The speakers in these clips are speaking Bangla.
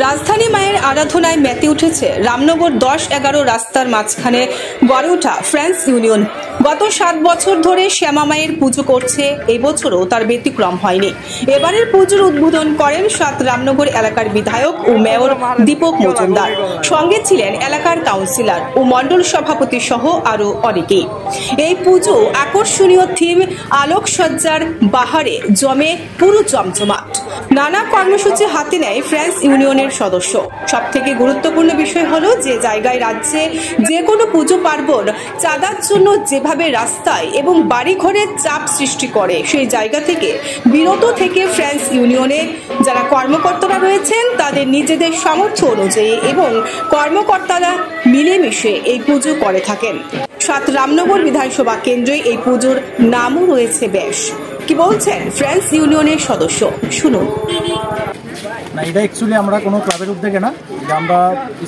রাজধানী মায়ের আরাধনায় মেতে উঠেছে রামনগর 10-11 রাস্তার মাঝখানে গড়ে ওঠা ফ্রেন্ডস ইউনিয়ন। গত 7 বছর ধরে শ্যামা মায়ের পুজো করছে, এবছরও তার ব্যতিক্রম হয়নি। এবারের পুজোর উদ্বোধন করেন 7 রামনগর এলাকার বিধায়ক ও মেয়র দীপক মজুমদার। সঙ্গে ছিলেন এলাকার কাউন্সিলর ও মণ্ডল সভাপতি সহ আরো অনেকেই। এই পুজো আকর্ষণীয় থিম আলোকসজ্জার বাহারে জমে পুরো জমজমাট। নানা কর্মসূচি হাতে নেয় ফ্রেন্ডস ইউনিয়নের সদস্য। সবথেকে গুরুত্বপূর্ণ বিষয় হলো যে জায়গায় রাজ্যে যে কোনো পুজো পার্বণ চাঁদার জন্য যেভাবে রাস্তায় এবং বাড়িঘরের চাপ সৃষ্টি করে, সেই জায়গা থেকে বিরত থেকে ফ্রেন্ডস ইউনিয়নে যারা কর্মকর্তারা রয়েছেন তাদের নিজেদের সামর্থ্য অনুযায়ী এবং কর্মকর্তারা মিলেমিশে এই পুজো করে থাকেন। 7 রামনগর বিধানসভা কেন্দ্রে এই পুজোর নামও রয়েছে বেশ। কি বলছেন ফ্রেন্ডস ইউনিয়নের সদস্য, শুনুন। না, এটা অ্যাকচুয়ালি আমরা কোনো ক্লাবের উদ্যোগে না, এটা আমরা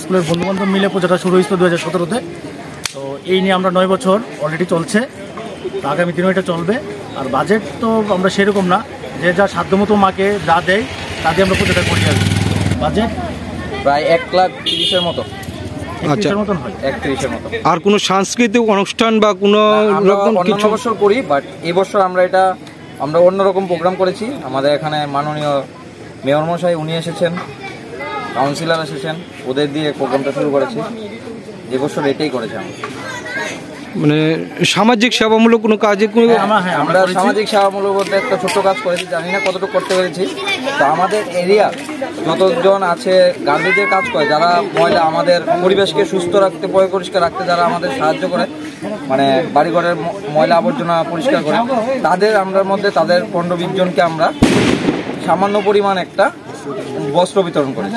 স্কুলের বন্ধুবান্ধব মিলে পুজোটা শুরু হয়েছিল 2017-তে। তো এই নিয়ে আমরা 9 বছর অলরেডি চলছে, তো আগামী দিনও এটা চলবে। আর বাজেট তো আমরা সেরকম না, যে যা সাধ্যমতো মাকে যা দেয় তা দিয়ে আমরা পুজোটা করি। আর বাজেট প্রায় 1,30,000-এর মতো। আচ্ছা, আর কোনো সাংস্কৃতিক অনুষ্ঠান বা কোনো রকম কিছু বছর করি, বাট এবছর আমরা অন্যরকম প্রোগ্রাম করেছি। আমাদের এখানে মাননীয় মেয়র মশাই উনি এসেছেন, কাউন্সিলর এসেছেন, ওদের দিয়ে প্রোগ্রামটা শুরু করেছি। এবছর এটাই করেছি আমরা। মানে সামাজিক সেবামূলক কোনো কাজে আমরা সামাজিক সেবামূলক বলতে একটা ছোট্ট কাজ করেছি, জানি না কতটুকু করতে পেরেছি। তো আমাদের এরিয়া যতজন আছে গার্বেজের কাজ করে, যারা ময়লা আমাদের পরিবেশকে সুস্থ রাখতে, পরিষ্কার রাখতে যারা আমাদের সাহায্য করে, মানে বাড়িঘরের ময়লা আবর্জনা পরিষ্কার করে, তাদের তাদের 15-20 জনকে আমরা সামান্য পরিমাণ একটা বস্ত্র বিতরণ করেছি।